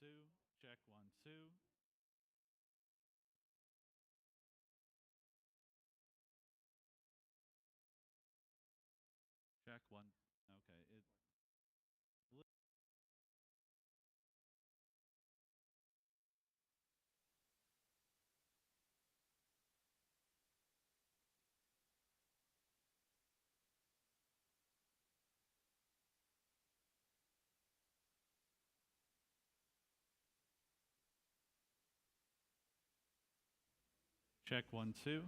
two. Check 1, 2. Check 1. Okay. Check 1, 2.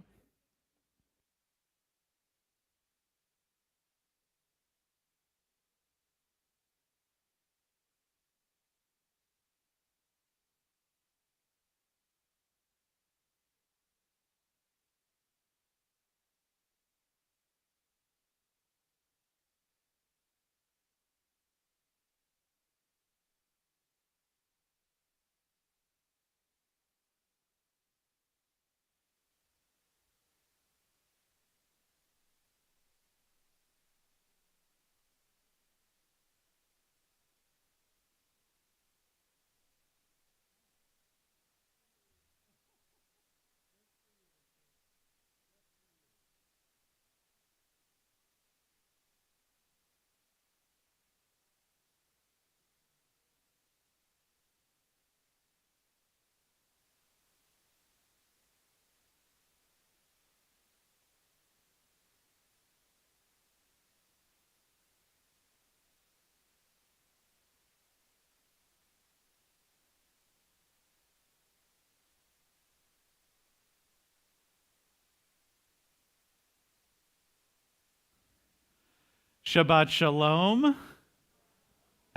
Shabbat Shalom.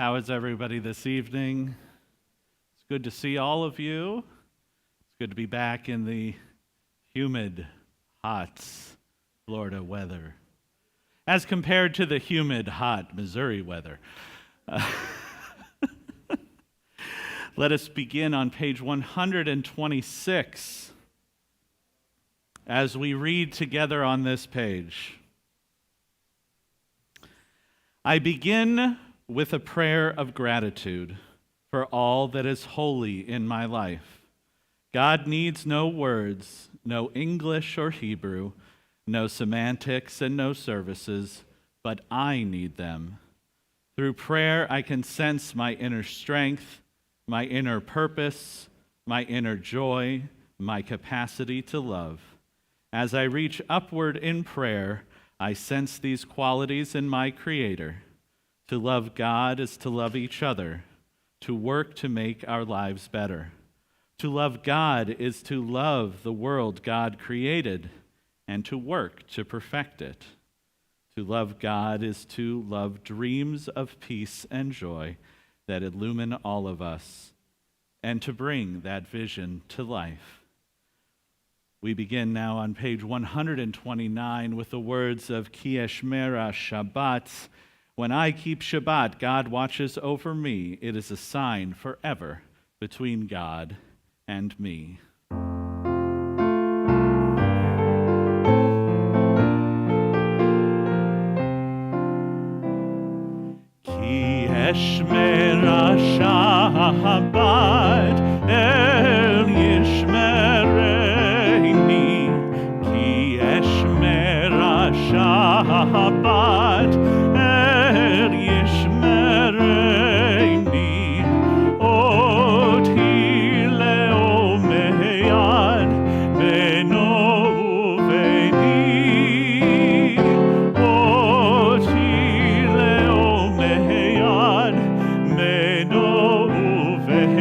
How is everybody this evening? It's good to see all of you. It's good to be back in the humid, hot Florida weather, as compared to the humid, hot Missouri weather. Let us begin on page 126 as we read together on this page. I begin with a prayer of gratitude for all that is holy in my life. God needs no words, no English or Hebrew, no semantics and no services, but I need them. Through prayer, I can sense my inner strength, my inner purpose, my inner joy, my capacity to love. As I reach upward in prayer, I sense these qualities in my Creator. To love God is to love each other, to work to make our lives better. To love God is to love the world God created and to work to perfect it. To love God is to love dreams of peace and joy that illumine all of us and to bring that vision to life. We begin now on page 129 with the words of Ki Eshmera Shabbat. When I keep Shabbat, God watches over me. It is a sign forever between God and me. Ki Eshmera Shabbat El Yishmereini. Ki Eshmera Shabbat El Yishmereini. Oti leomeyad beno uveni. Oti leomeyad beno uveni.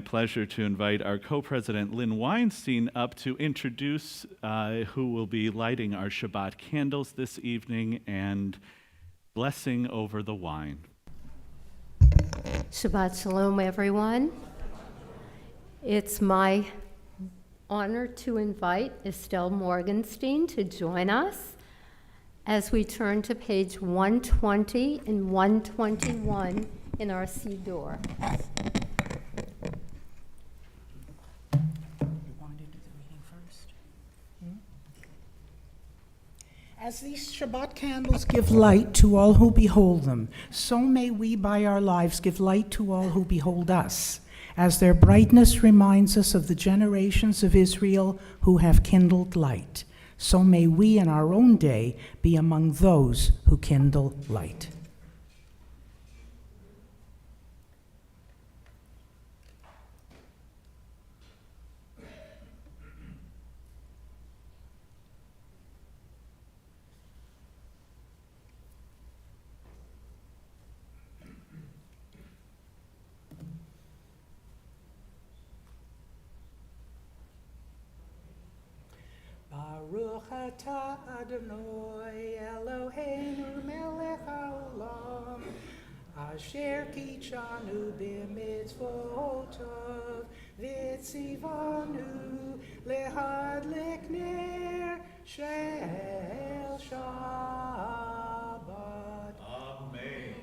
pleasure to invite our co-president, Lynn Weinstein, up to introduce who will be lighting our Shabbat candles this evening and blessing over the wine. Shabbat Shalom, everyone. It's my honor to invite Estelle Morgenstein to join us as we turn to page 120 and 121 in our Siddur. As these Shabbat candles give light to all who behold them, so may we by our lives give light to all who behold us, as their brightness reminds us of the generations of Israel who have kindled light. So may we in our own day be among those who kindle light. Baruch atah Adonai Eloheinu melech haolam asher kitshanu b'mitzvotov v'tzivanu lehadlik ner shel Shabbat. Amen.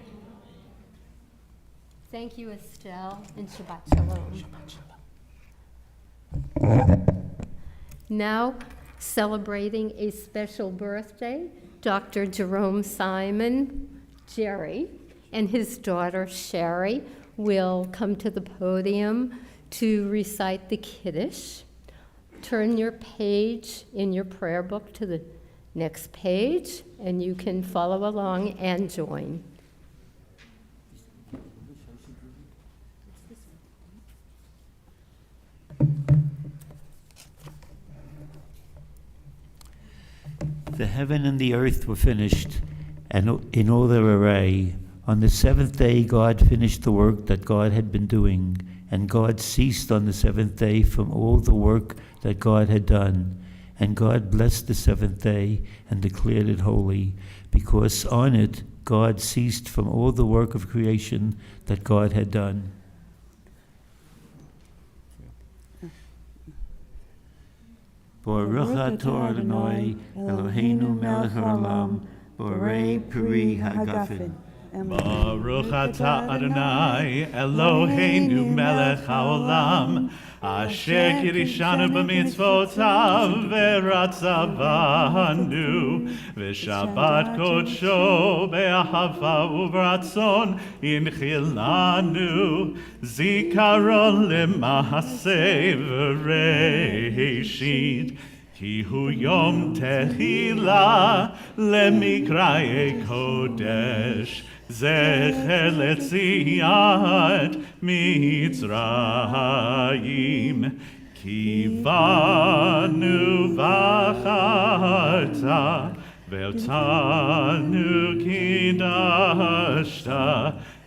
Thank you, Estelle, and Shabbat Shalom. Shabbat shalom. Now, celebrating a special birthday, Dr. Jerome Simon Jerry and his daughter Sherry will come to the podium to recite the Kiddush. Turn your page in your prayer book to the next page, and you can follow along and join. The heaven and the earth were finished, and in all their array. On the seventh day God finished the work that God had been doing, and God ceased on the seventh day from all the work that God had done. And God blessed the seventh day and declared it holy, because on it God ceased from all the work of creation that God had done. Baruch atah Adonai Eloheinu melech haolam, Borei peri hagafen. Baruch atah Adonai Eloheinu melech haolam asher kirishanu b'mitzvotav v'ratza banu v'shabbat kodsho be'ahava u'b'ratzon inchilanu zikaron lema'aseh v'reishit ki hu yom tehila lemikraye kodesh zecher letziat Mitzrayim ki vanu v'acharta ve'otanu kidashta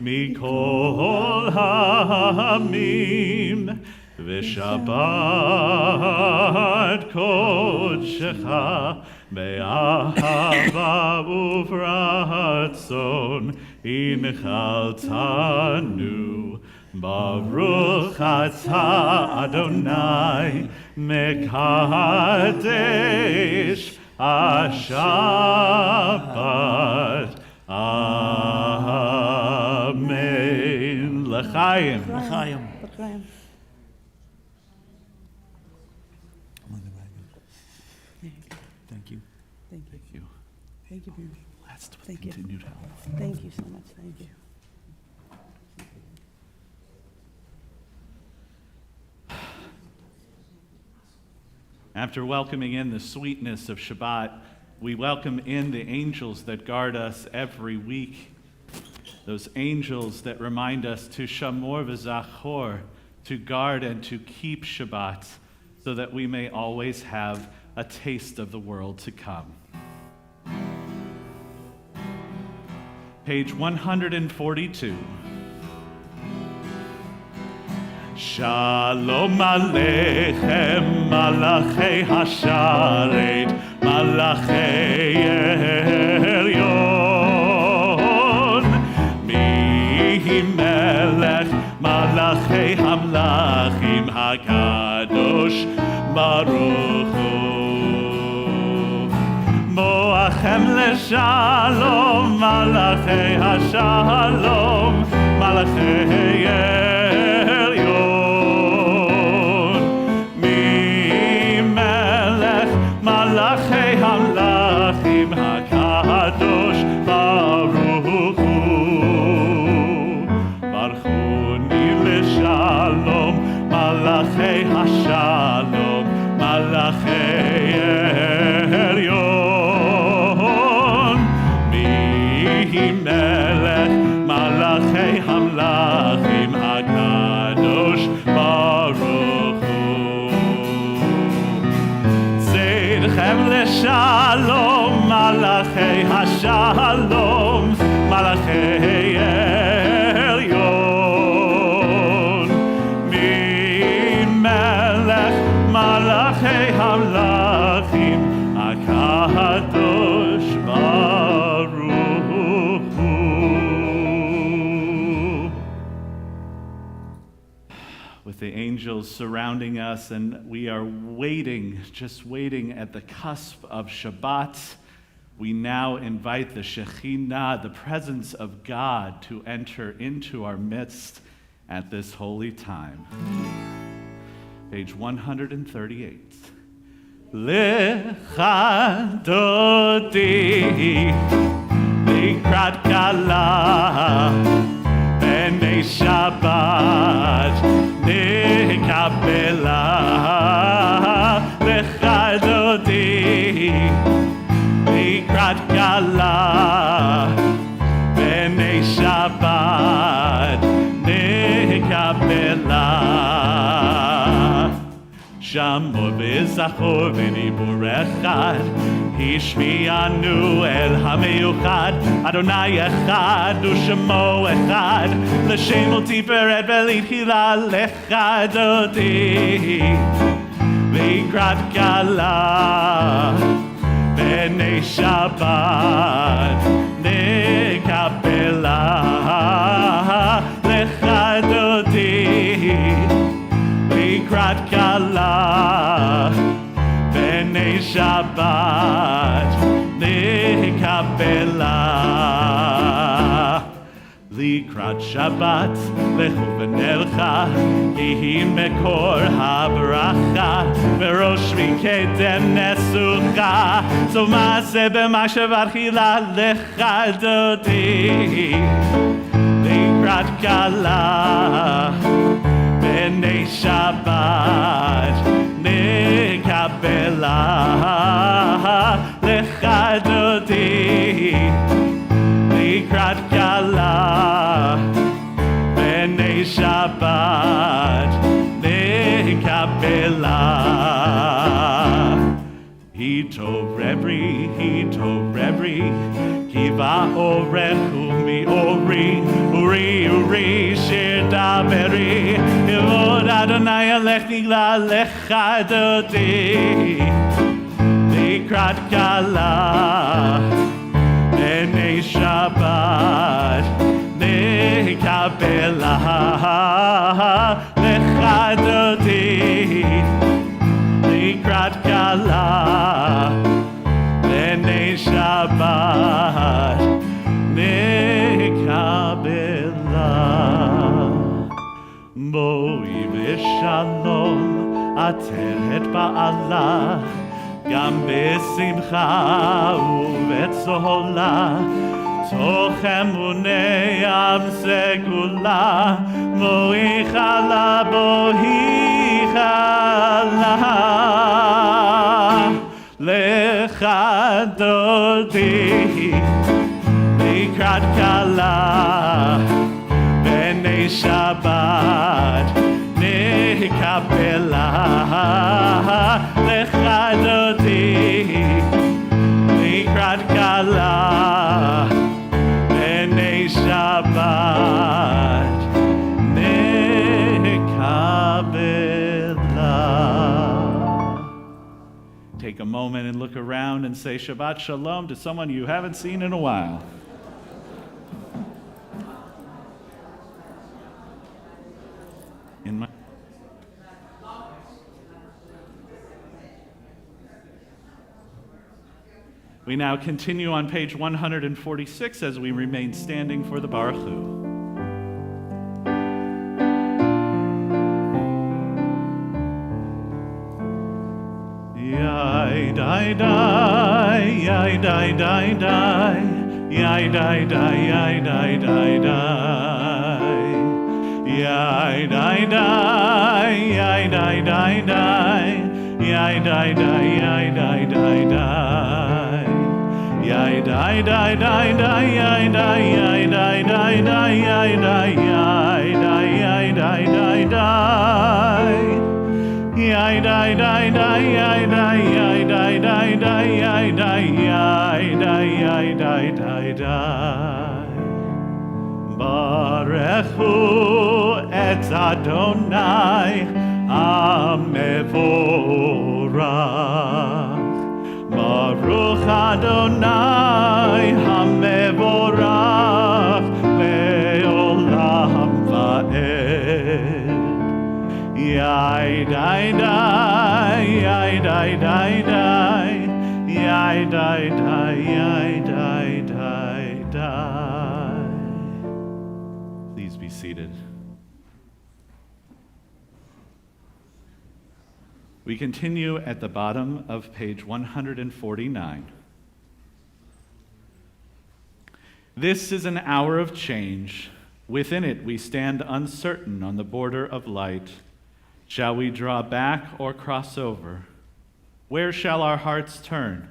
mikol ha'amim v'shabbat kodshecha be'ahava u'v'ratzon inchaltanu. Baruch atah Adonai mekadesh Shabbat. Amen. L'chaim. L'chaim. Thank you. Thank you. Thank you. Thank you, Mary. Blessed with Thank you. continued health. Thank you so much. Thank you. After welcoming in the sweetness of Shabbat, we welcome in the angels that guard us every week. Those angels that remind us to shamor v'zachor, to guard and to keep Shabbat, so that we may always have a taste of the world to come. Page 142. Shalom Aleichem, Malachei Hasharet, Malachei Elyon. Mihi Melech, Malachei Hamlachim, HaKadosh Baruch Hu. Moachem leShalom, Malachei HaShalom, Malachei Elyon. Melech Malachei Hamlachim HaKadosh Baruch Hu. Barchuni leShalom, Malachei HaShalom, Malachei Elyon. Mihi Melech Malachei Hamlachim HaKadosh Baruch Hu. Zeidchem leShalom, Malachei HaShalom, Malachei Elyon. Melech Malachei Hamlachim HaKadosh Baruch Hu. With the angels surrounding us, and we are waiting, just waiting at the cusp of Shabbat, we now invite the Shekhinah, the presence of God, to enter into our midst at this holy time. Page 138. Lecha dodi likrat kala b'nei Shabbat nikabela. Lecha dodi likrat kala b'nei Shabbat nikabela. Shamor v'zachor v'nibur echad, Hishmi'anu el ha'meyuchad, Adonai echad u'shemo echad, L'shem ol tiferet v'litchila lecha dodi, V'ikrat kala b'nei Shabbat nikabela. Lecha dodi Likrat kala b'nei Shabbat nikabela. Likrat Shabbat lechu v'nelcha, Yehi mekor habracha, V'rosh mikedem nesucha, So ma'aseh b'machshav archila lecha dodi, Likrat kala b'nei Shabbat nikabela. Lecha dodi likrat kala b'nei Shabbat nikabela. Hito rebri, kiva orechu mi ori, uri shir daberi. Kivod Adonai alech nigla lecha dodi, likrat kala b'nei Shabbat nikabela. Lecha dodi likrat kala b'nei Shabbat nikabela. Boi v'shalom ateret ba'ala, Gam b'simcha u'betzola, Toch emunei am segula, Boichala Lecha dodi likrat kala b'nei Shabbat nikabela. Lecha dodi likrat kala b'nei Shabbat nikabela. moment and look around and say Shabbat Shalom to someone you haven't seen in a while. We now continue on page 146 as we remain standing for the Baruch Hu. Yai dai dai, yai dai dai dai, yai dai dai, yai dai dai dai, yai dai dai, yai dai dai dai, yai dai dai, yai dai dai dai, yai dai dai dai dai, yai dai yai dai dai dai, yai dai yai dai yai dai dai dai. Yai dai dai dai, yai dai yai dai dai dai, yai dai yai dai yai dai dai dai. Barechu et Adonai hamevorach. Baruch Adonai hamevorach leolam va'ed. Yai dai dai, yai dai dai dai, yai dai dai, yai dai dai dai. Please be seated. We continue at the bottom of page 149. This is an hour of change. Within it we stand uncertain on the border of light. Shall we draw back or cross over? Where shall our hearts turn?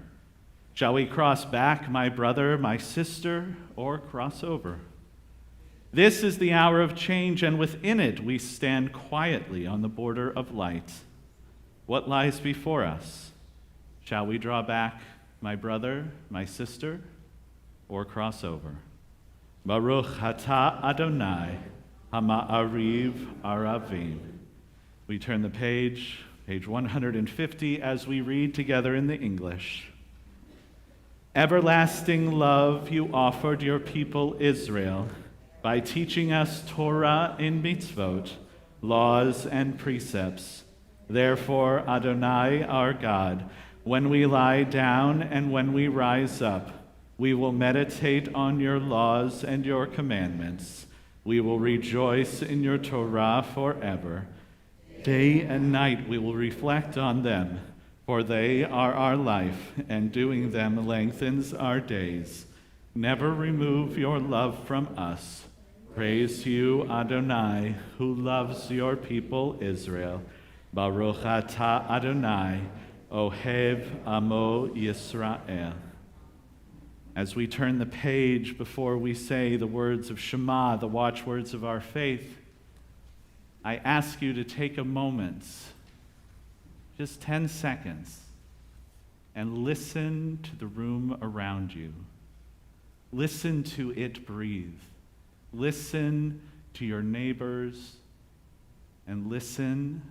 Shall we cross back, my brother, my sister, or cross over? This is the hour of change, and within it we stand quietly on the border of light. What lies before us? Shall we draw back, my brother, my sister, or cross over? Baruch atah Adonai, hama'ariv aravim. We turn the page 150, as we read together in the English. Everlasting love you offered your people Israel by teaching us Torah in mitzvot, laws and precepts. Therefore, Adonai, our God, when we lie down and when we rise up, we will meditate on your laws and your commandments. We will rejoice in your Torah forever. Day and night we will reflect on them, for they are our life, and doing them lengthens our days. Never remove your love from us. Praise you, Adonai, who loves your people Israel. Baruch atah Adonai, Ohev Amo Yisrael. As we turn the page before we say the words of Shema, the watchwords of our faith, I ask you to take a moment, just 10 seconds, and listen to the room around you. Listen to it breathe. Listen to your neighbors, and listen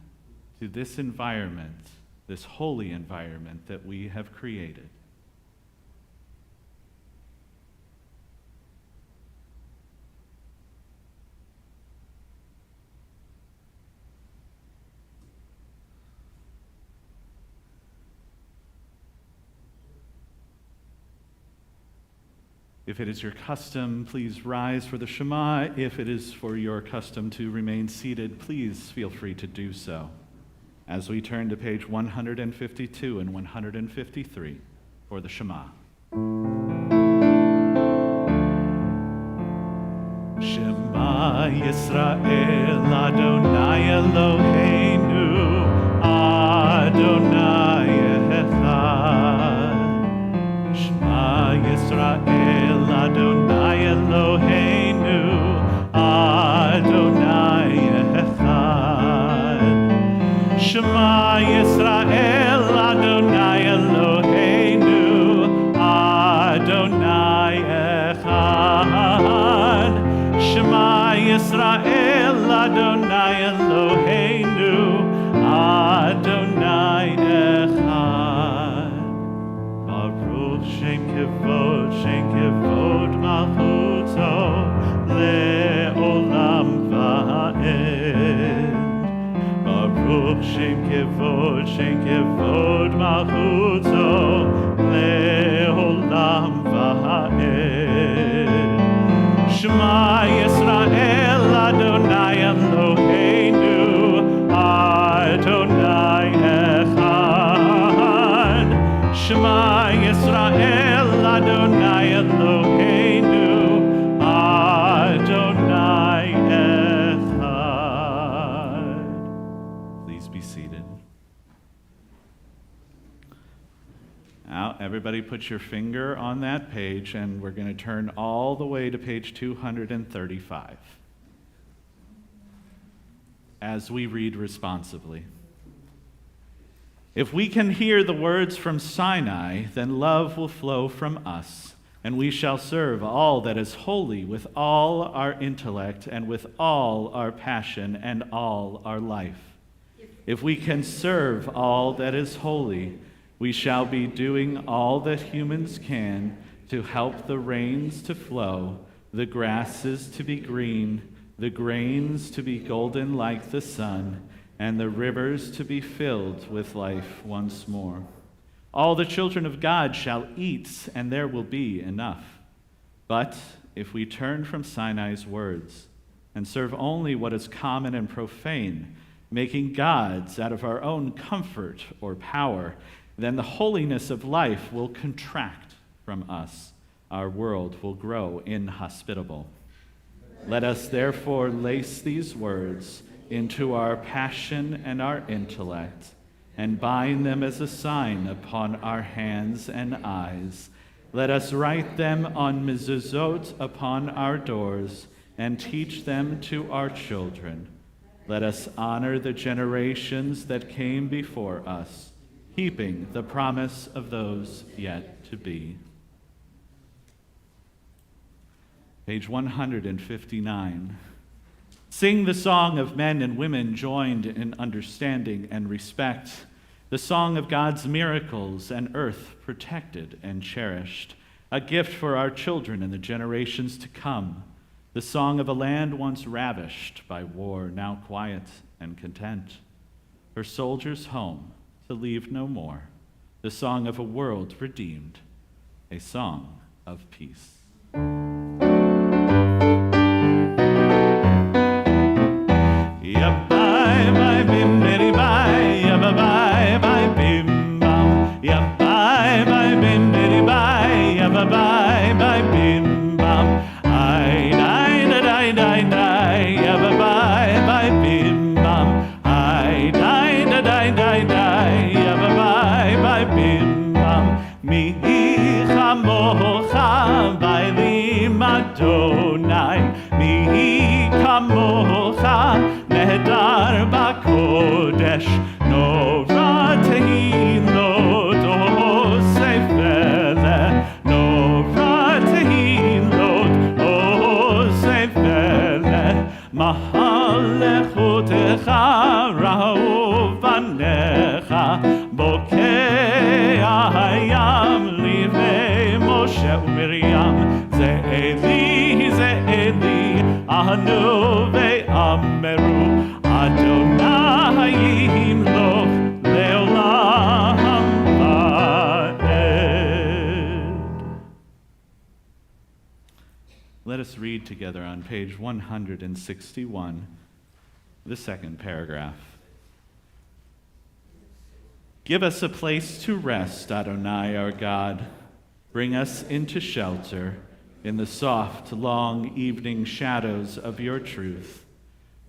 to this environment, this holy environment that we have created. If it is your custom, please rise for the Shema. If it is for your custom to remain seated, please feel free to do so. As we turn to page 152 and 153 for the Shema. Shema Yisrael Adonai Eloheinu Adonai Echad. Shema Yisrael Adonai Eloheinu Adonai Echad. Shema Yisrael Adonai Eloheinu Adonai Echad. Shema Yisrael Adonai Eloheinu Adonai Echad. Baruch Shem Kevod Malchuto Le'olam Va'ed. Baruch Shem Kevod Malchuto Le'olam Va'ed. Shema Yisrael Adonai Eloheinu Adonai Echad. Shema Yisrael Adonai Eloheinu Adonai Echad. Please be seated. Now, everybody put your finger on that page, and we're going to turn all the way to page 235 as we read responsibly. If we can hear the words from Sinai, then love will flow from us, and we shall serve all that is holy with all our intellect and with all our passion and all our life. If we can serve all that is holy, we shall be doing all that humans can to help the rains to flow, the grasses to be green, the grains to be golden like the sun, and the rivers to be filled with life once more. All the children of God shall eat, and there will be enough. But if we turn from Sinai's words and serve only what is common and profane, making gods out of our own comfort or power, then the holiness of life will contract from us. Our world will grow inhospitable. Let us therefore lace these words into our passion and our intellect, and bind them as a sign upon our hands and eyes. Let us write them on mezuzot upon our doors, and teach them to our children. Let us honor the generations that came before us, keeping the promise of those yet to be. Page 159. Sing the song of men and women joined in understanding and respect, the song of God's miracles and earth protected and cherished, a gift for our children and the generations to come, the song of a land once ravished by war, now quiet and content, her soldiers home to leave no more, the song of a world redeemed, a song of peace. Bye bye bim bidi bye, ya bye bye bim bam, ya bye bye bim bidi bye, ya bye bye bim bam, I die die die die, ya bye bim bam, I die die die, ya bye bim bam, mi chamocha bailim Adonai, mi chamocha nehedar b'kodesh, nora tehilot osefele, nora tehilot osefele, mahal lechotecha ra'ov banecha, bokeh hayam livnei Moshe u'Miriam, ze Eli, anu ve'ameru, Adonai yimloch le'olam va'ed. Let us read together on page 161, the second paragraph. Give us a place to rest, Adonai our God. Bring us into shelter in the soft, long evening shadows of your truth.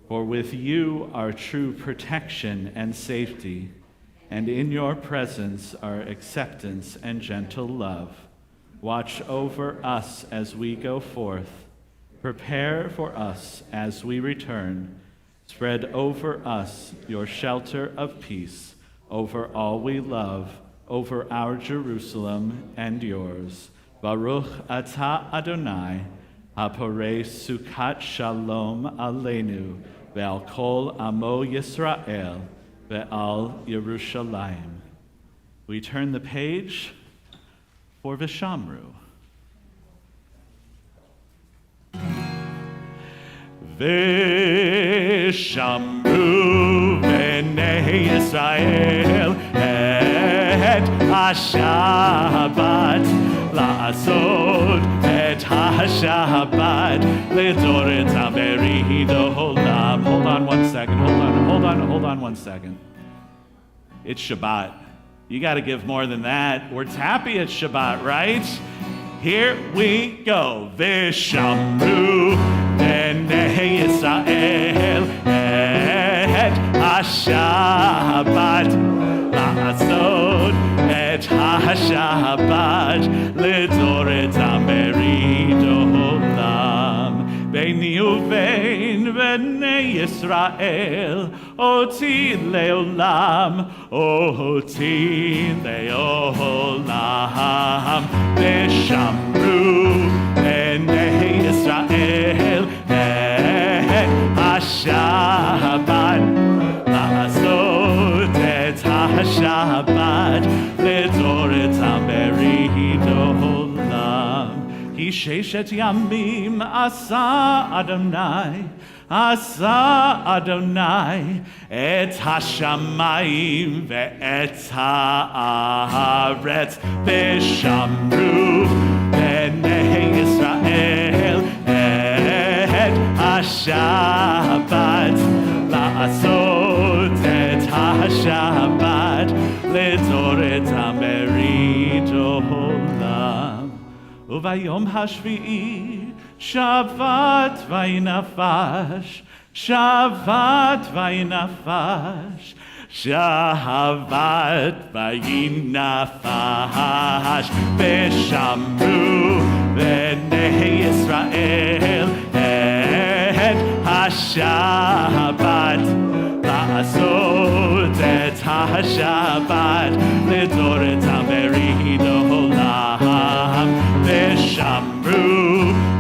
For with you are true protection and safety, and in your presence are acceptance and gentle love. Watch over us as we go forth. Prepare for us as we return. Spread over us your shelter of peace, over all we love, over our Jerusalem and yours. Baruch atah Adonai, haporei sukat shalom aleinu, ve'al kol amo Yisrael, ve'al Yerushalayim. We turn the page for Vishamru. Vishamru b'nei Yisrael et ha-Shabbat la'asod et ha-Shabbat ledoret ha-berido olam. Hold on 1 second. Hold on 1 second. It's Shabbat. You got to give more than that. We're happy it's Shabbat, right? Here we go. Vishamru b'nei Yisrael et ha-Shabbat la'asod et ha-Shabbat ledoret ha-merido olam. Beini uvein b'nei Yisrael oti leolam, oti leolam. Vishamru b'nei Yisrael et ha-Shabbat la'asod et ha-Shabbat ledoret ha-merido olam. Ki sheshet yamim asa Adonai et hashamayim ve'et haaretz. Vishamru b'nei Yisrael et ha-Shabbat la'asod et ha-Shabbat ledoret ha-merido olam. Uvayom hashvi'i Shabbat vaynafash, Shabbat vaynafash, Shabbat vaynafash. Vishamru b'nei Yisrael et ha-Shabbat la'asod et ha-Shabbat ledoret ha-merido olam. Vishamru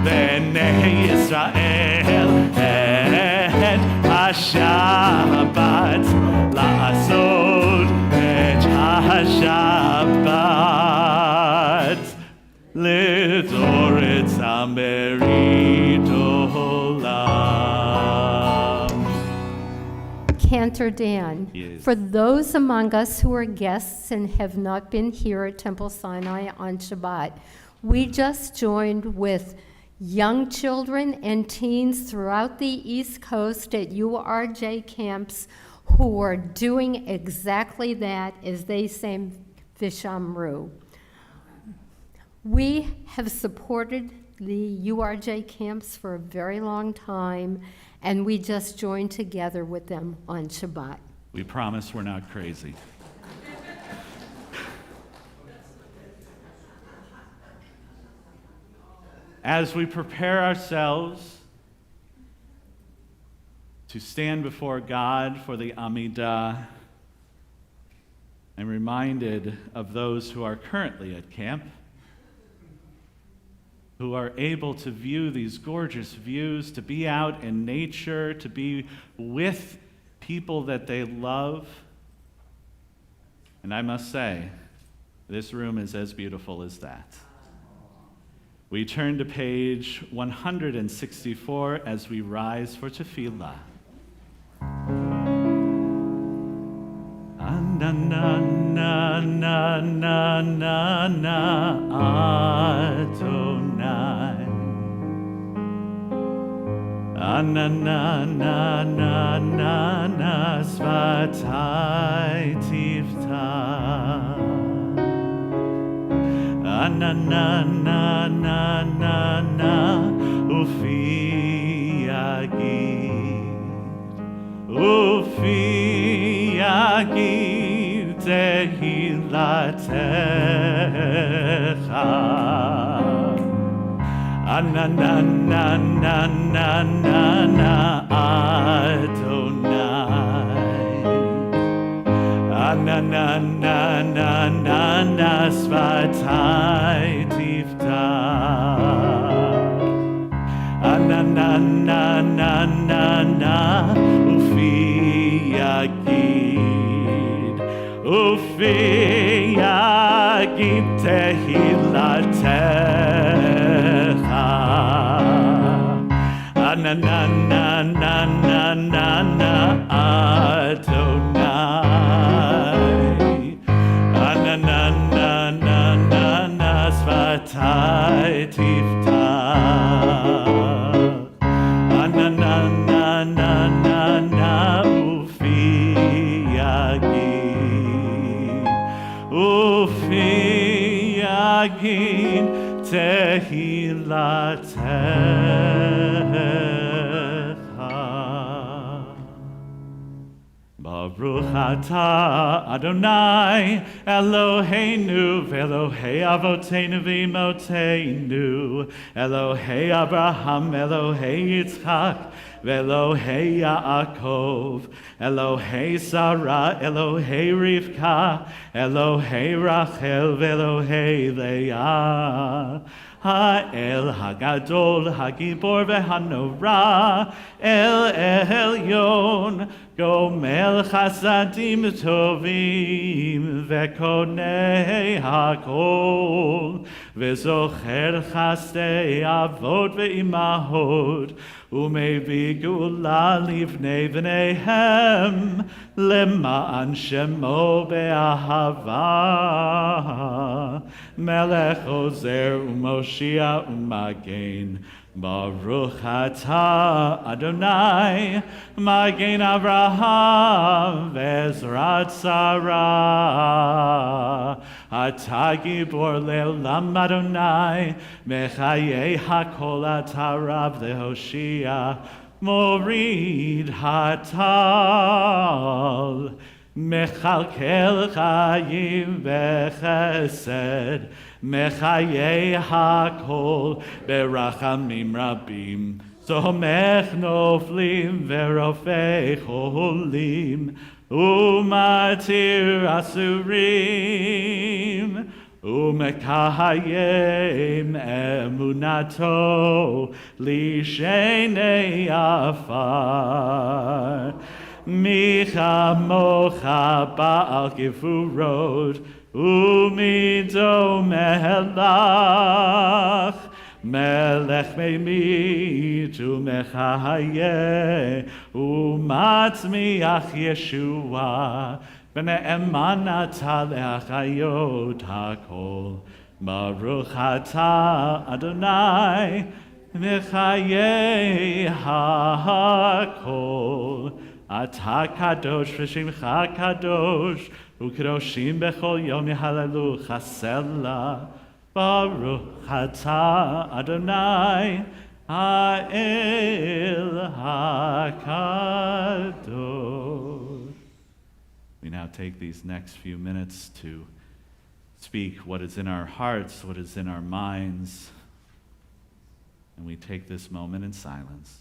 b'nei Yisrael et ha-Shabbat la'asod et ha-Shabbat ledoret ha-merido olam. Cantor Dan, Yes. for those among us who are guests and have not been here at Temple Sinai on Shabbat, we just joined with young children and teens throughout the East Coast at URJ camps who are doing exactly that as they sang Vishamru. We have supported the URJ camps for a very long time, and we just joined together with them on Shabbat. We promise we're not crazy. As we prepare ourselves to stand before God for the Amidah, I'm reminded of those who are currently at camp, who are able to view these gorgeous views, to be out in nature, to be with people that they love. And I must say, this room is as beautiful as that. We turn to page 164 as we rise for tefillah. Na na na na na na na Adonai. Na na na na na na Svatai Tivta. Na na na na na Ufi Yagid Tehilatecha. Na na na na na Adonai. Na na na na Svatai Tivta. Na na na na Ufi Yagid Tehilatecha. tehilatecha. Na na na na na na na Adonai. Na na na na na na Svatai tiftach. Na na na na na na Ufi yagid. Ufi yagid tehilatecha. Baruch atah Adonai Eloheinu v'Elohei Avoteinu v'Imotenu Elohei Abraham Elohei Yitzchak v'Elohei Yaakov Elohei Sarah Elohei Rivka Elohei Rachel v'Elohei Leah Ha'el Hagadol Hagibor v'Hanora El Elyon Gomel Chasadim Tovim Vekonei Hakol V'Zocher Chastei Avot V'Imahot Umevi Gula Livnei V'neihem Lema'an Shemo Be'ahava Melech Ozer Umoshia Umagen Baruch atah Adonai Magen Avraham Vezrat Sarah Atah Gibor Le'olam Adonai Mechayei Hakol Atah Rav Lehoshia Morid Hatal Mechalkel Chayim V'Chesed Mechayei Hakol Berachamim Rabim Somech Noflim Verofei Cholim Umatir Asurim Umekayim Emunato Lishenei Afar Micha Mocha Baal Gevurot Umido Melach Melech Meimit Umechaye Umatzmiach Yeshua V'ne'emanata le'achayot hakol Baruch atah Adonai Mechayei hakol Atah kadosh v'shimcha kadosh U'kadoshim bechol yom yehallelu chasela Baruch atah Adonai ha'el hakadosh. We now take these next few minutes to speak what is in our hearts, what is in our minds, and we take this moment in silence.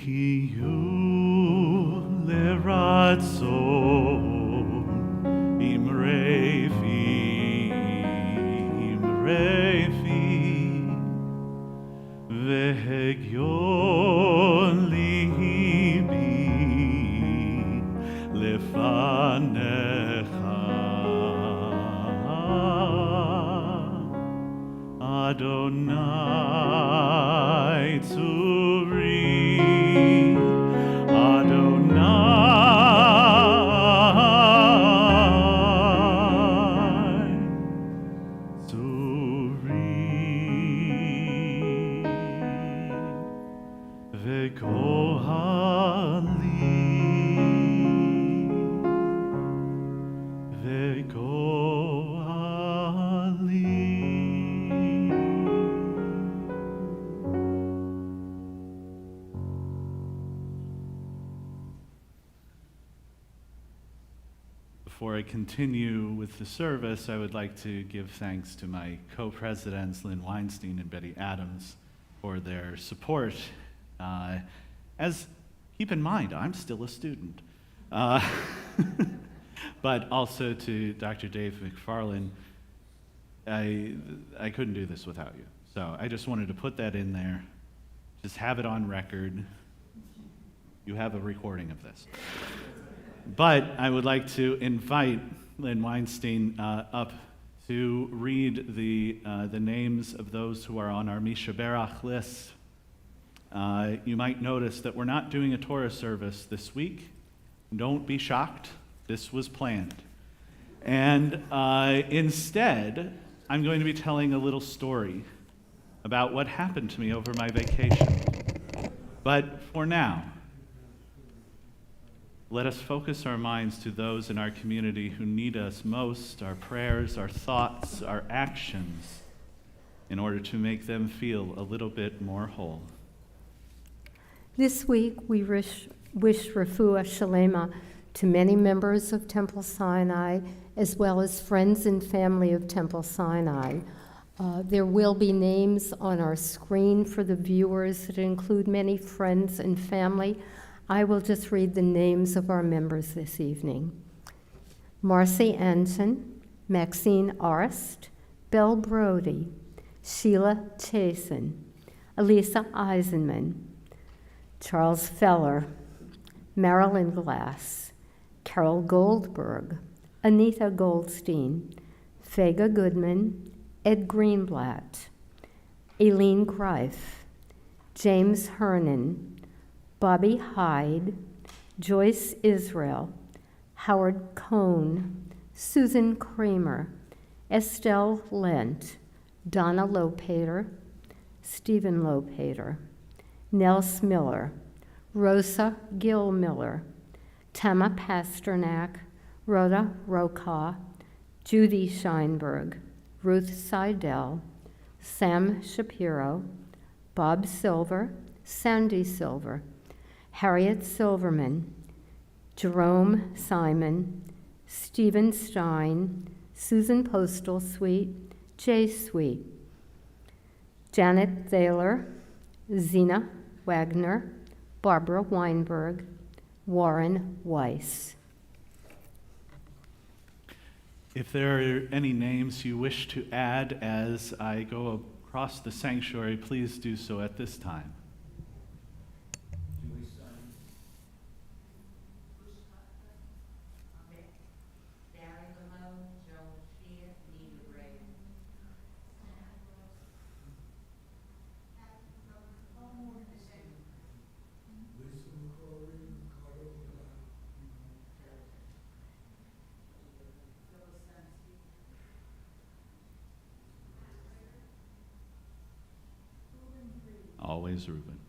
Hiyu leratzon imrefi vehegyon libi lefanecha Adonai tzuri Adonai tzuri vekohali Before I continue with the service, I would like to give thanks to my co-presidents, Lynn Weinstein and Betty Adams, for their support. Keep in mind, I'm still a student. But also to Dr. Dave McFarland, I couldn't do this without you. So I just wanted to put that in there, just have it on record. You have a recording of this. But I would like to invite Lynn Weinstein up to read the names of those who are on our Misha Berach list. You might notice that we're not doing a Torah service this week. Don't be shocked. This was planned. And instead, I'm going to be telling a little story about what happened to me over my vacation. But for now, let us focus our minds to those in our community who need us most, our prayers, our thoughts, our actions, in order to make them feel a little bit more whole. This week, we wish refuah shalema to many members of Temple Sinai, as well as friends and family of Temple Sinai. There will be names on our screen for the viewers that include many friends and family. I will just read the names of our members this evening. Marcy Anson, Maxine Arst, Belle Brody, Sheila Chasen, Elisa Eisenman, Charles Feller, Marilyn Glass, Carol Goldberg, Anita Goldstein, Fega Goodman, Ed Greenblatt, Aileen Greif, James Hernan, Bobby Hyde, Joyce Israel, Howard Cohn, Susan Kramer, Estelle Lent, Donna Lopater, Stephen Lopater, Nels Miller, Rosa Gill Miller, Tama Pasternak, Rhoda Roka, Judy Scheinberg, Ruth Seidel, Sam Shapiro, Bob Silver, Sandy Silver, Harriet Silverman, Jerome Simon, Stephen Stein, Susan Postal Sweet, Jay Sweet, Janet Thaler, Zena Wagner, Barbara Weinberg, Warren Weiss. If there are any names you wish to add as I go across the sanctuary, please do so at this time. Always Reuben.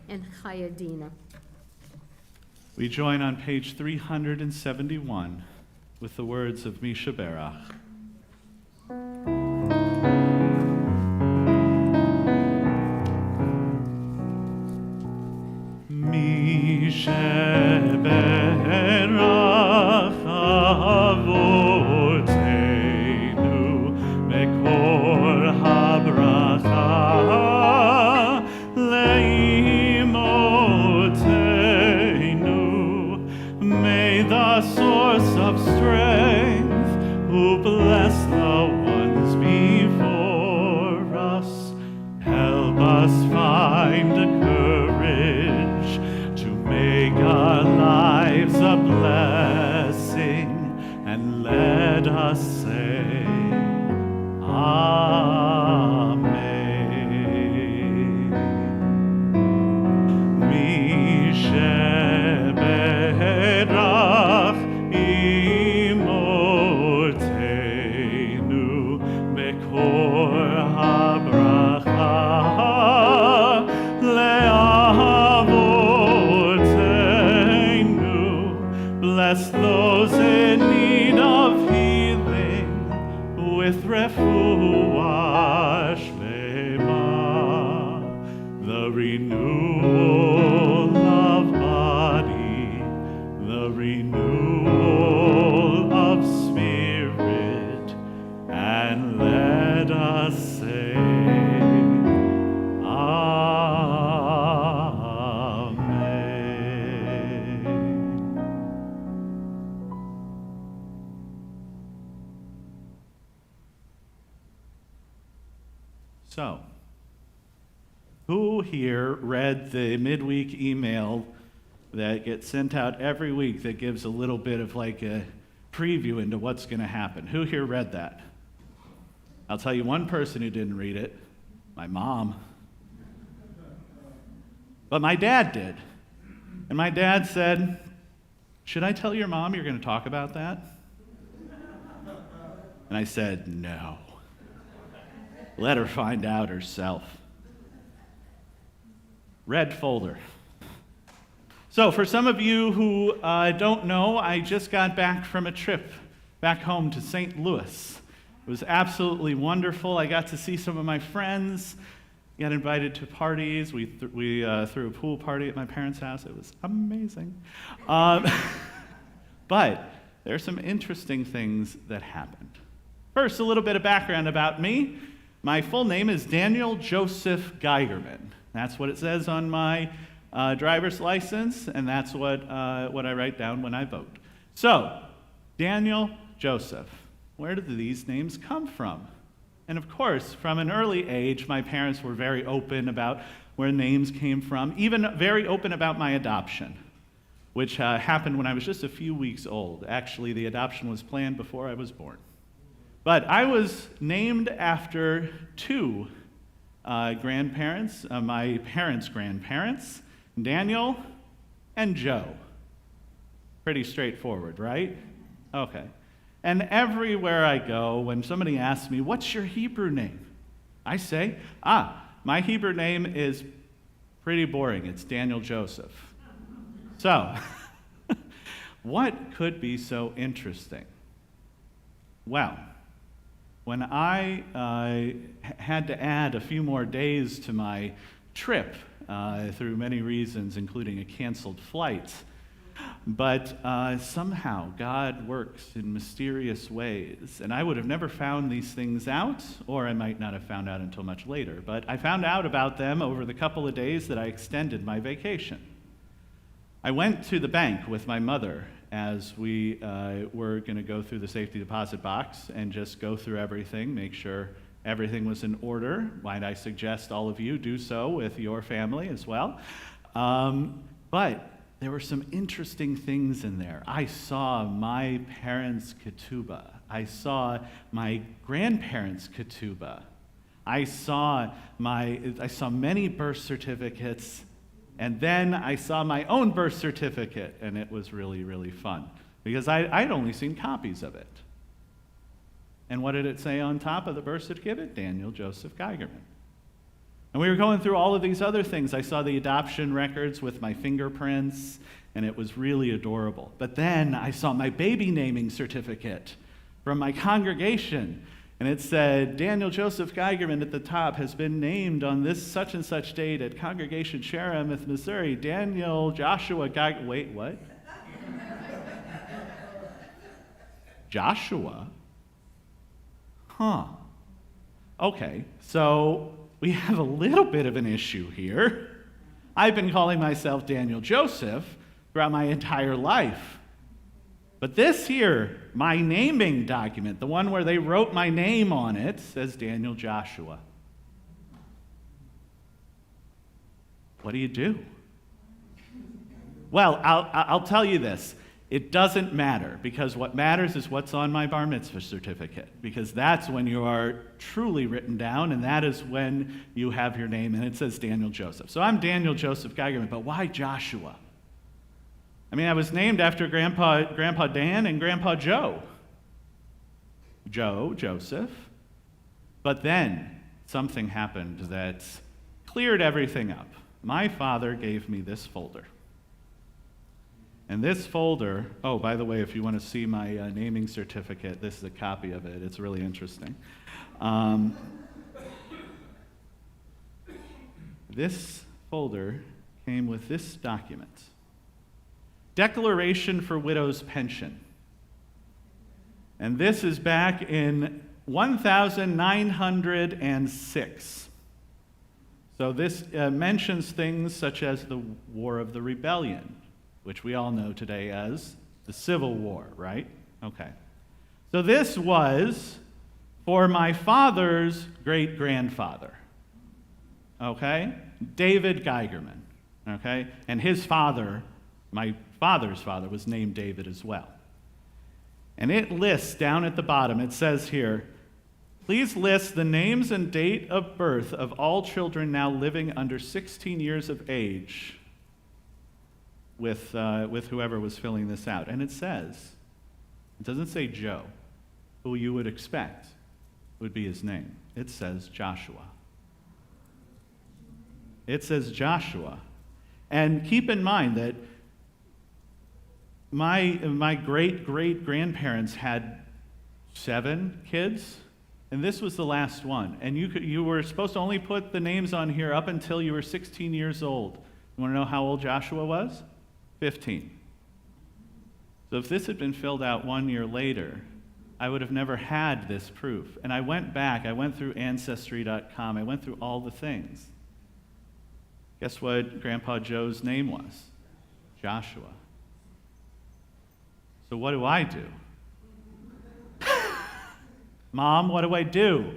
And Chayadina. We join on page 371 with the words of Misha Berach. Misha us say, Amen. Misheberach imortenu mekor habracha leavotenu. Bless those in need of healing with refuah shlema, the renewal of body, the renewal of spirit, and let us say, Amen. So, who here read the midweek email that gets sent out every week that gives a little bit of like a preview into what's going to happen? Who here read that? I'll tell you one person who didn't read it, my mom. But my dad did. And my dad said, should I tell your mom you're going to talk about that? And I said, no. Let her find out herself. Red folder. So for some of you who don't know, I just got back from a trip back home to St. Louis. It was absolutely wonderful. I got to see some of my friends, got invited to parties. We threw a pool party at my parents' house. It was amazing. But there are some interesting things that happened. First, a little bit of background about me. My full name is Daniel Joseph Geigerman. That's what it says on my driver's license, and that's what I write down when I vote. So, Daniel Joseph. Where did these names come from? And of course, from an early age, my parents were very open about where names came from, even very open about my adoption, which happened when I was just a few weeks old. Actually, the adoption was planned before I was born. But I was named after two grandparents, my parents' grandparents, Daniel and Joe. Pretty straightforward, right? Okay. And everywhere I go, when somebody asks me, what's your Hebrew name? I say, my Hebrew name is pretty boring. It's Daniel Joseph. So, what could be so interesting? Well, when I had to add a few more days to my trip through many reasons, including a canceled flight, but somehow God works in mysterious ways, and I would have never found these things out, or I might not have found out until much later, but I found out about them over the couple of days that I extended my vacation. I went to the bank with my mother as we were going to go through the safety deposit box and just go through everything, make sure everything was in order. Might I suggest all of you do so with your family as well? But there were some interesting things in there. I saw my parents' ketubah. I saw my grandparents' ketubah. I saw many birth certificates. And then I saw my own birth certificate, and it was really, really fun because I'd only seen copies of it. And what did it say on top of the birth certificate? Daniel Joseph Geigerman. And we were going through all of these other things. I saw the adoption records with my fingerprints, and it was really adorable. But then I saw my baby naming certificate from my congregation, and it said, Daniel Joseph Geigerman at the top has been named on this such and such date at Congregation Sharamouth, Missouri. Daniel Joshua Geigerman. Wait, what? Joshua? Huh. Okay, so we have a little bit of an issue here. I've been calling myself Daniel Joseph throughout my entire life. But this here, my naming document, the one where they wrote my name on it, says Daniel Joshua. What do you do? Well, I'll tell you this. It doesn't matter, because what matters is what's on my bar mitzvah certificate, because that's when you are truly written down, and that is when you have your name, and it says Daniel Joseph. So I'm Daniel Joseph Geigerman, but why Joshua? I mean, I was named after Grandpa Dan and Grandpa Joe. Joseph. But then something happened that cleared everything up. My father gave me this folder. And this folder, oh, by the way, if you want to see my naming certificate, this is a copy of it. It's really interesting. This folder came with this document. Declaration for Widow's Pension. And this is back in 1906. So this mentions things such as the War of the Rebellion, which we all know today as the Civil War, right? Okay. So this was for my father's great-grandfather, okay? David Geigerman, okay? And his father, my father's father, was named David as well. And it lists down at the bottom, it says here, please list the names and date of birth of all children now living under 16 years of age with whoever was filling this out. And it says, it doesn't say Joe, who you would expect would be his name. It says Joshua. It says Joshua. And keep in mind that my great-great-grandparents had 7 kids, and this was the last one. And you were supposed to only put the names on here up until you were 16 years old. You want to know how old Joshua was? 15. So if this had been filled out 1 year later, I would have never had this proof. And I went back, I went through Ancestry.com, I went through all the things. Guess what Grandpa Joe's name was? Joshua. So what do I do? Mom, what do I do?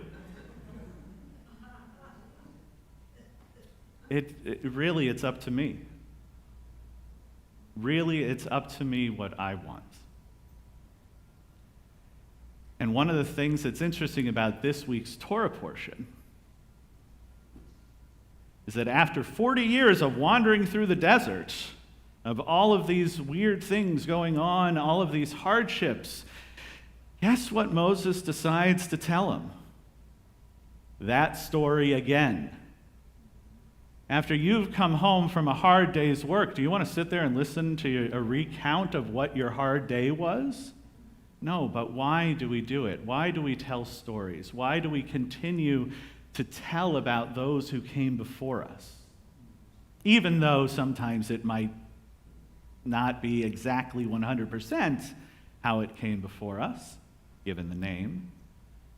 Really, it's up to me. Really, it's up to me what I want. And one of the things that's interesting about this week's Torah portion is that after 40 years of wandering through the desert, of all of these weird things going on, all of these hardships, guess what Moses decides to tell him? That story again. After you've come home from a hard day's work, do you want to sit there and listen to a recount of what your hard day was? No, but why do we do it? Why do we tell stories? Why do we continue to tell about those who came before us? Even though sometimes it might not be exactly 100% how it came before us, given the name.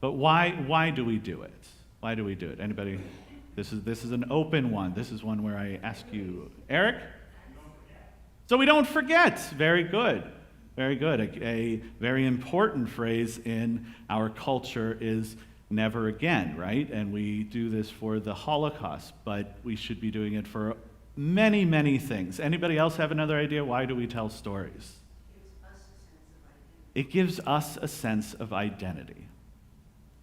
But why do we do it? Why do we do it? Anybody? This is an open one. This is one where I ask you, Eric? So we don't forget. Very good. Very good. A very important phrase in our culture is never again, right? And we do this for the Holocaust, but we should be doing it for many, many things. Anybody else have another idea? Why do we tell stories? It gives us a sense of identity.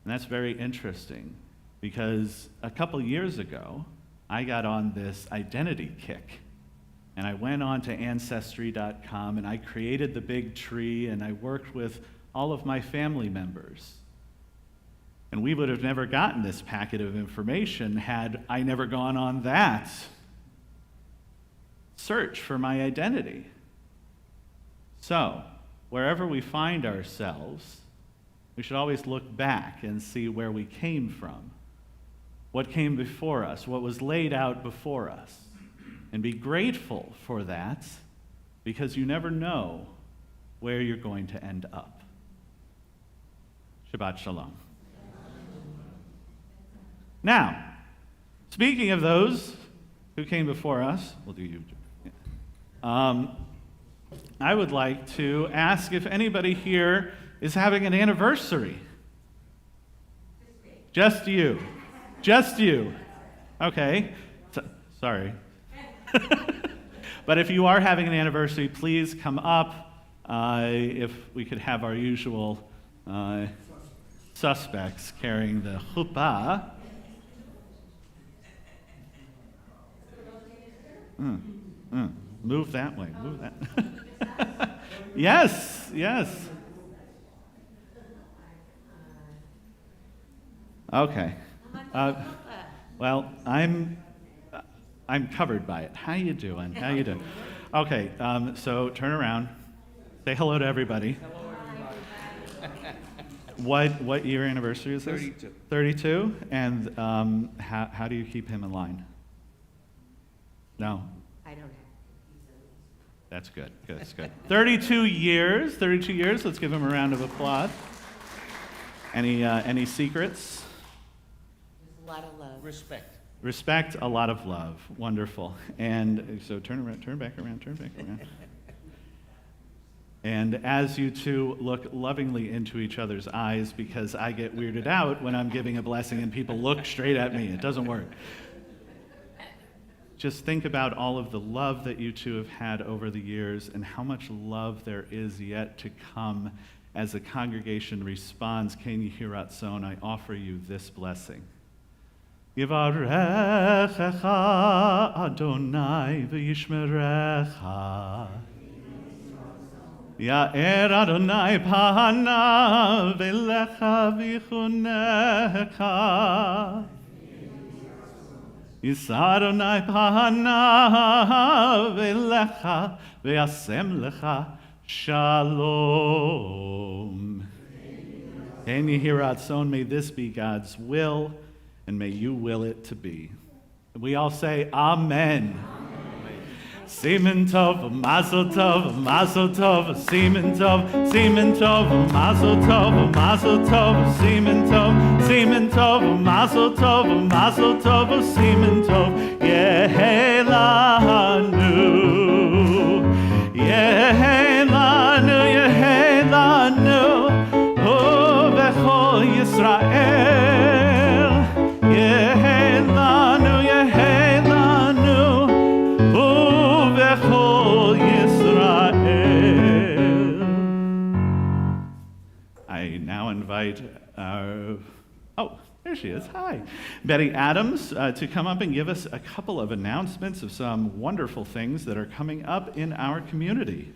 And that's very interesting because a couple years ago, I got on this identity kick. And I went on to Ancestry.com and I created the big tree and I worked with all of my family members. And we would have never gotten this packet of information had I never gone on that search for my identity. So, wherever we find ourselves, we should always look back and see where we came from, what came before us, what was laid out before us, and be grateful for that because you never know where you're going to end up. Shabbat Shalom. Now, speaking of those who came before us, we'll do you. I would like to ask if anybody here is having an anniversary. Just you. Just you. Okay. Sorry. But if you are having an anniversary, please come up. If we could have our usual suspects carrying the chuppah. Move that way, move that. Yes, yes. Okay. Well, I'm covered by it. How you doing? How you doing? Okay, so turn around. Say hello to everybody. What year anniversary is this? 32. 32? And how do you keep him in line? No? I don't have. That's good. That's good. 32 years. 32 years. Let's give him a round of applause. Any secrets? A lot of love. Respect. Respect, a lot of love. Wonderful. And so turn back around. And as you two look lovingly into each other's eyes, because I get weirded out when I'm giving a blessing and people look straight at me. It doesn't work. Just think about all of the love that you two have had over the years and how much love there is yet to come as the congregation responds. Ken Yehiratzon, I offer you this blessing. Yivarechecha Adonai v'yishmerecha. Ya'er Adonai panav v'lecha v'chunecha. Yisar Adonai panav v'lecha v'yasem lecha shalom. Ken Yehiratzon, may this be God's will, and may you will it to be. We all say, Amen. Semen tov, mazel tov, mazel tov, semen tov, semen tov, mazel tov, mazel tov, semen tov, semen tov, mazel tov, mazel tov, semen tov, yehelanu, yehelanu, yehelanu, oh v'chol Yisrael, yehelanu, yehelanu, oh v'chol Yisrael. I now invite our, there she is, hi, Betty Adams, to come up and give us a couple of announcements of some wonderful things that are coming up in our community.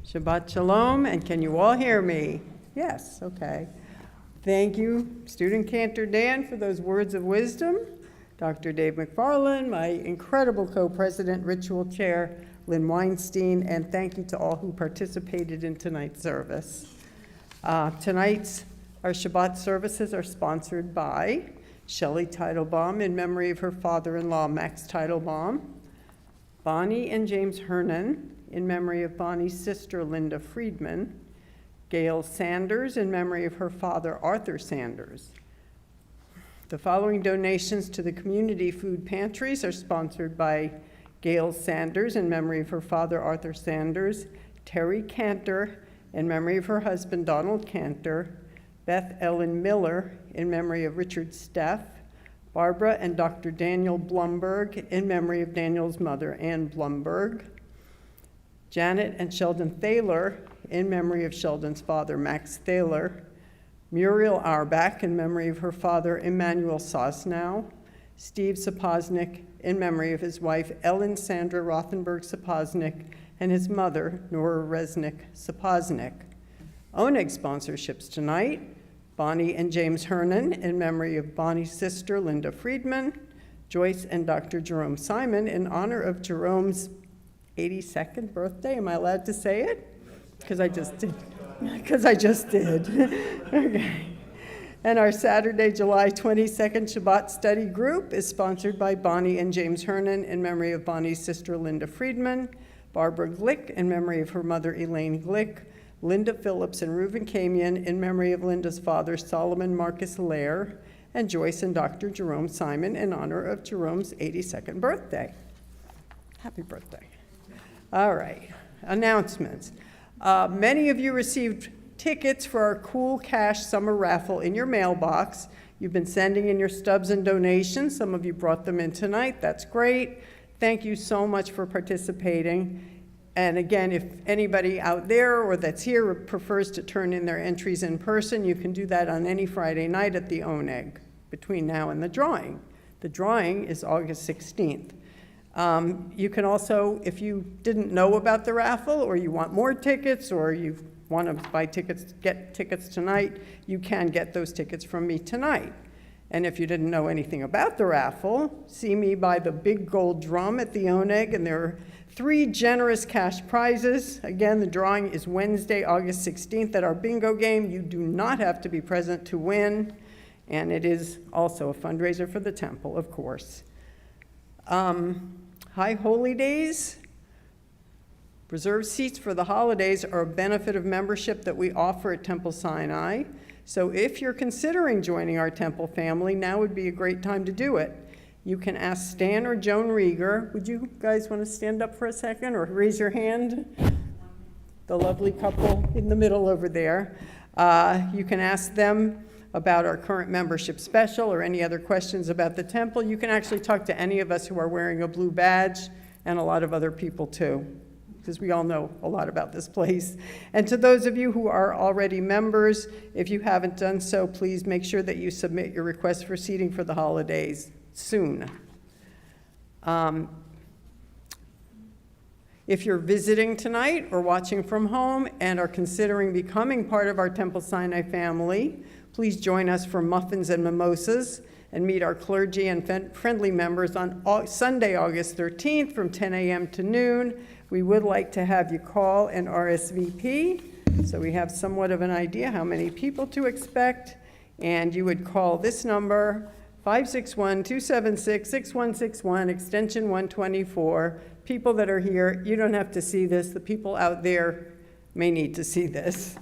Shabbat Shalom, and can you all hear me? Yes, okay. Thank you, Student Cantor Dan, for those words of wisdom. Dr. Dave McFarland, my incredible co-president, Ritual Chair, Lynn Weinstein, and thank you to all who participated in tonight's service. Our Shabbat services are sponsored by Shelley Teitelbaum in memory of her father-in-law, Max Teitelbaum, Bonnie and James Hernan in memory of Bonnie's sister, Linda Friedman, Gail Sanders in memory of her father, Arthur Sanders. The following donations to the community food pantries are sponsored by Gail Sanders in memory of her father, Arthur Sanders, Terry Cantor in memory of her husband, Donald Cantor, Beth Ellen Miller in memory of Richard Steff, Barbara and Dr. Daniel Blumberg in memory of Daniel's mother, Ann Blumberg, Janet and Sheldon Thaler in memory of Sheldon's father, Max Thaler, Muriel Auerbach in memory of her father, Emmanuel Sosnow, Steve Sapoznik in memory of his wife, Ellen Sandra Rothenberg Sapoznik, and his mother, Nora Resnick Sapoznik. Oneg sponsorships tonight: Bonnie and James Hernan in memory of Bonnie's sister, Linda Friedman, Joyce and Dr. Jerome Simon in honor of Jerome's 82nd birthday. Am I allowed to say it? Because I just did. Okay. And our Saturday, July 22nd Shabbat study group is sponsored by Bonnie and James Hernan in memory of Bonnie's sister, Linda Friedman, Barbara Glick in memory of her mother, Elaine Glick, Linda Phillips and Reuben Kamian in memory of Linda's father, Solomon Marcus Lair, and Joyce and Dr. Jerome Simon in honor of Jerome's 82nd birthday. Happy birthday. All right, announcements. Many of you received tickets for our Cool Cash summer raffle in your mailbox. You've been sending in your stubs and donations. Some of you brought them in tonight. That's great. Thank you so much for participating. And again, if anybody out there or that's here prefers to turn in their entries in person, you can do that on any Friday night at the Oneg between now and the drawing. The drawing is August 16th. You can also, if you didn't know about the raffle, or you want more tickets, or you want to buy tickets, get tickets tonight, you can get those tickets from me tonight. And if you didn't know anything about the raffle, see me by the big gold drum at the Oneg, and there are 3 generous cash prizes. Again, the drawing is Wednesday, August 16th at our bingo game. You do not have to be present to win, and it is also a fundraiser for the temple, of course. High Holy Days. Reserved seats for the holidays are a benefit of membership that we offer at Temple Sinai. So if you're considering joining our temple family, now would be a great time to do it. You can ask Stan or Joan Rieger. Would you guys want to stand up for a second or raise your hand? The lovely couple in the middle over there. You can ask them about our current membership special or any other questions about the temple. You can actually talk to any of us who are wearing a blue badge, and a lot of other people too, because we all know a lot about this place. And to those of you who are already members, if you haven't done so, please make sure that you submit your request for seating for the holidays soon. If you're visiting tonight or watching from home and are considering becoming part of our Temple Sinai family, please join us for muffins and mimosas and meet our clergy and friendly members on Sunday, August 13th from 10 a.m. to noon. We would like to have you call and RSVP, so we have somewhat of an idea how many people to expect. And you would call this number, 561-276-6161, extension 124. People that are here, you don't have to see this. The people out there may need to see this.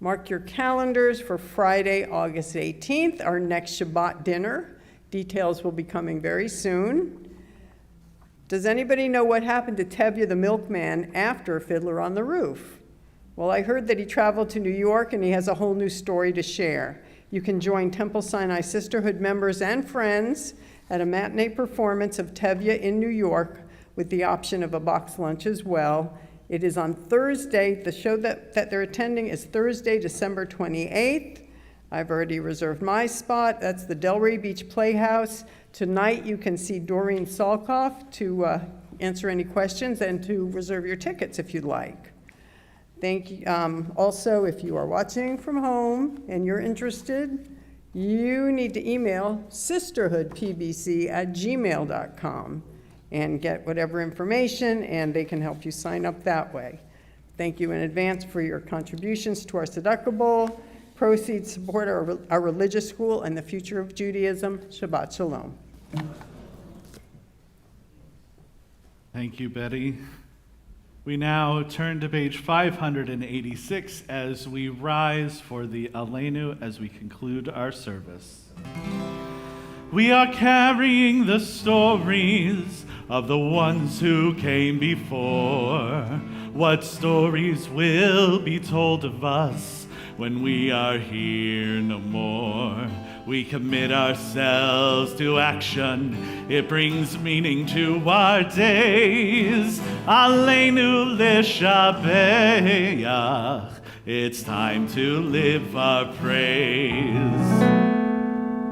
Mark your calendars for Friday, August 18th, our next Shabbat dinner. Details will be coming very soon. Does anybody know what happened to Tevye the milkman after Fiddler on the Roof? Well, I heard that he traveled to New York and he has a whole new story to share. You can join Temple Sinai Sisterhood members and friends at a matinee performance of Tevye in New York with the option of a box lunch as well. It is on Thursday. The show that they're attending is Thursday, December 28th. I've already reserved my spot. That's the Delray Beach Playhouse. Tonight you can see Doreen Salkoff to answer any questions and to reserve your tickets if you'd like. Thank you. Also, if you are watching from home and you're interested, you need to email sisterhoodpbc@gmail.com and get whatever information, and they can help you sign up that way. Thank you in advance for your contributions to our tzedakah bowl. Proceeds support our religious school and the future of Judaism. Shabbat Shalom. Thank you, Betty. We now turn to page 586 as we rise for the Aleinu as we conclude our service. We are carrying the stories of the ones who came before. What stories will be told of us when we are here no more? We commit ourselves to action. It brings meaning to our days. Aleinu l'shabeach. It's time to live our praise.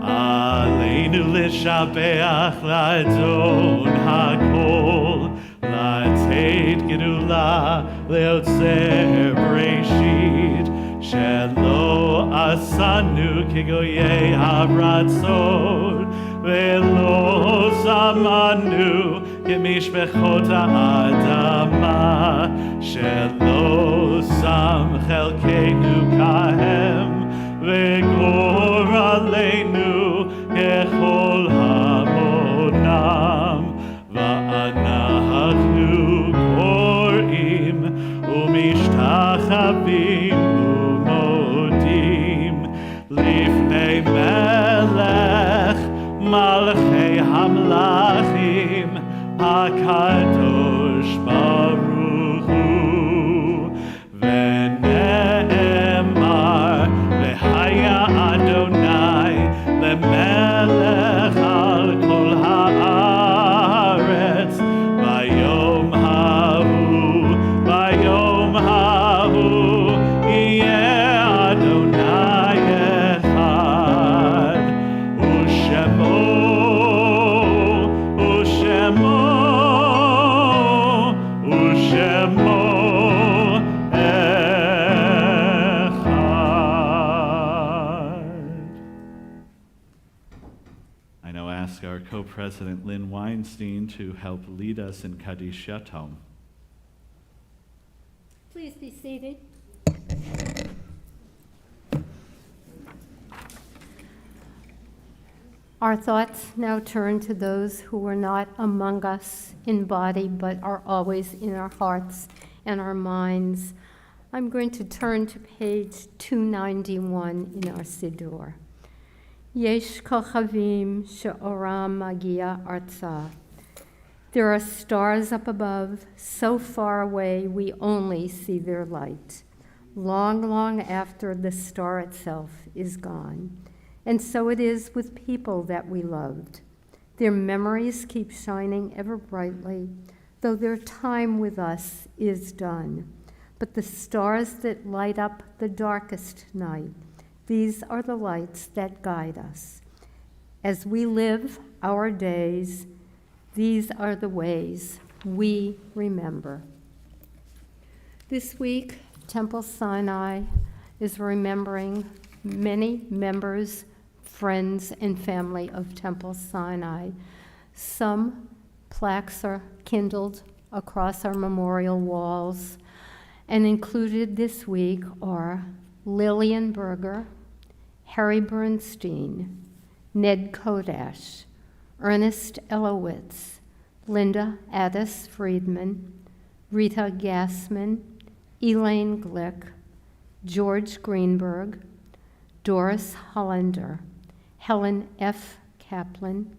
Aleinu l'shabeach l'adon hakol, l'teit gedula leotzer breshit, shelo asanu kegoyei haratzon, velo zamanu kemishpechot ha'adama, shelo sam chelkeinu kahem, וגור עלינו ככל המונם, ואנחנו קוראים ומשתחווים ומודים לפני מלך מלכי המלכים הקדוש ברוך הוא. ונאמר Haya President Lynn Weinstein to help lead us in Kaddish Yatom. Please be seated. Our thoughts now turn to those who are not among us in body, but are always in our hearts and our minds. I'm going to turn to page 291 in our Siddur. Yesh kochavim she'oram magia arza. There are stars up above, so far away we only see their light, long, long after the star itself is gone. And so it is with people that we loved. Their memories keep shining ever brightly, though their time with us is done. But the stars that light up the darkest night, these are the lights that guide us. As we live our days, these are the ways we remember. This week, Temple Sinai is remembering many members, friends, and family of Temple Sinai. Some plaques are kindled across our memorial walls, and included this week are Lillian Berger, Harry Bernstein, Ned Kodash, Ernest Elowitz, Linda Addis Friedman, Rita Gassman, Elaine Glick, George Greenberg, Doris Hollander, Helen F. Kaplan,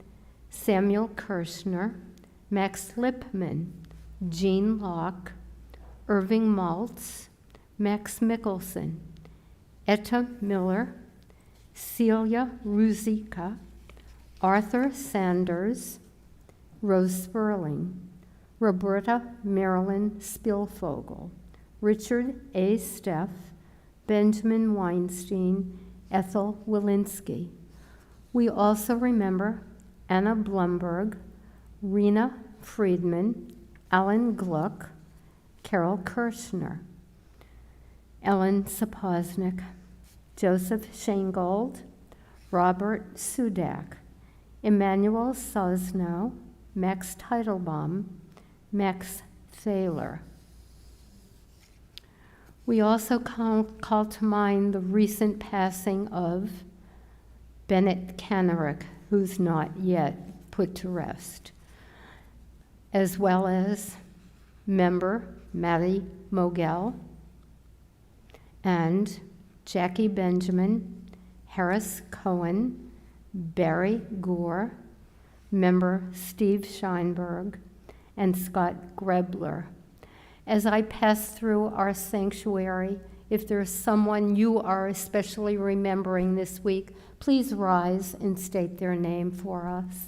Samuel Kirshner, Max Lipman, Jean Locke, Irving Maltz, Max Mickelson, Etta Miller, Celia Ruzicka, Arthur Sanders, Rose Sperling, Roberta Marilyn Spilfogel, Richard A. Steff, Benjamin Weinstein, Ethel Walensky. We also remember Anna Blumberg, Rena Friedman, Alan Gluck, Carol Kirshner, Ellen Sapoznik, Joseph Shaingold, Robert Sudak, Emmanuel Sosno, Max Teitelbaum, Max Thaler. We also call to mind the recent passing of Bennett Kanarick, who's not yet put to rest, as well as member Mattie Mogel and Jackie Benjamin, Harris Cohen, Barry Gore, member Steve Scheinberg, and Scott Grebler. As I pass through our sanctuary, if there's someone you are especially remembering this week, please rise and state their name for us.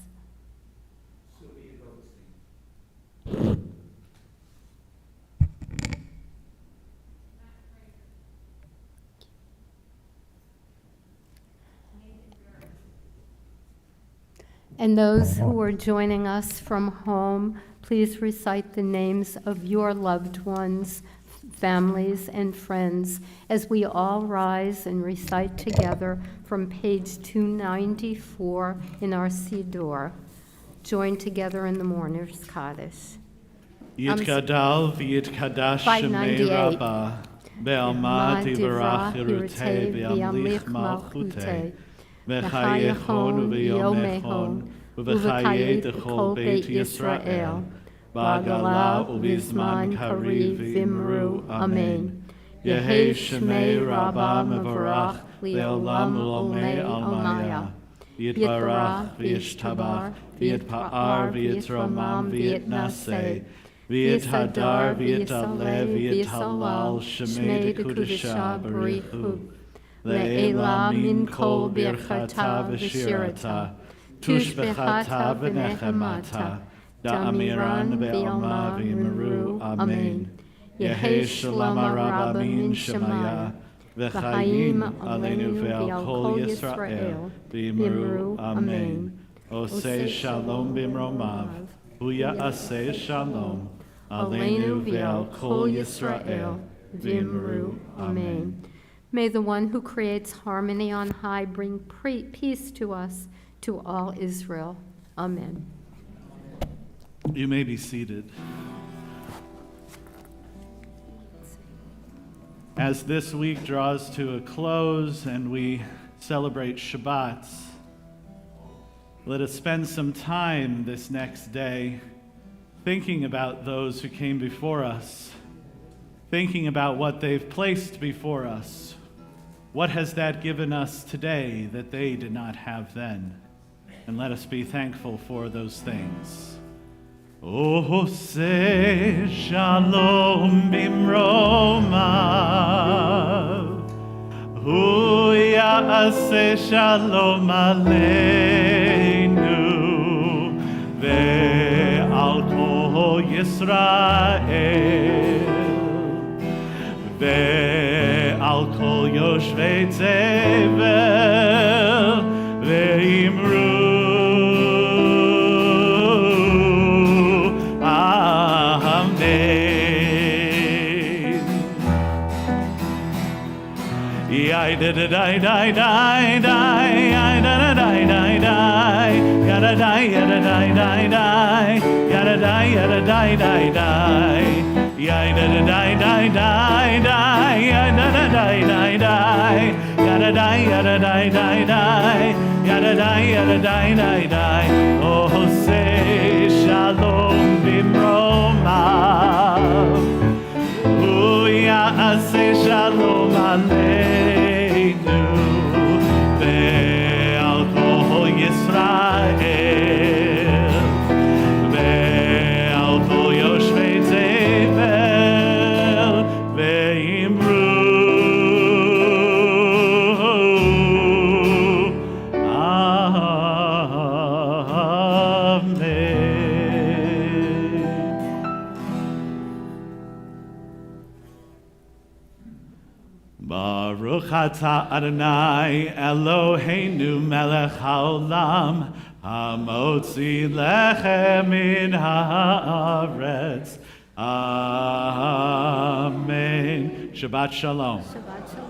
And those who are joining us from home, please recite the names of your loved ones, families, and friends as we all rise and recite together from page 294 in our Siddur. Join together in the Mourner's Kaddish. Yitgadal v'yitkadash shemei 598. Rabbah, be'alma divrach hirutei v'yamlich malchutei, v'chayechon u'v'yomechon, u'v'chayei d'chol beit Yisrael, ba'gala u'bizman kariv v'imru, Amen. Yehei shemei Rabbah mevarach le'olam u'lomei almaya, yitbarach v'yishtabar v'yitpa'ar v'yitromam v'yitnaseh, v'yithadar v'yitale v'yitalal shemei dekudesha barichu, le'ela min kol birchata v'shirata, tushbechata v'nechemata, da'amiran ve'alma v'imru, Amen. Yehei shalom Rabbah min shemaya, v'chayim aleinu ve'al kol Yisrael, v'imru, Amen. Oseh shalom b'mromav, Huya aseh shalom, aleinu ve'al kol Yisrael, v'imru, Amen. May the one who creates harmony on high bring peace to us, to all Israel. Amen. You may be seated. As this week draws to a close and we celebrate Shabbat, let us spend some time this next day thinking about those who came before us, thinking about what they've placed before us. What has that given us today that they did not have then? And let us be thankful for those things. Oh, say shalom bimroma, hu ya'aseh shalom aleinu, ve'al kol Yisrael, ve'al kol yoshvei tevel, ve'imru die die die die die die die die die die yada die yada die die die yada die yada die die die yada die die die die yada die die die yada die yada die die die yada die yada die die die oh say shalom bimroma hu ya'aseh shalom aleinu ve'al kol Yisrael ve'al kol yoshvei tevel ve'imru Baruch atah Adonai Eloheinu melech haolam hamotzi lechem min haaretz. Amen. Shabbat shalom. Shabbat shalom.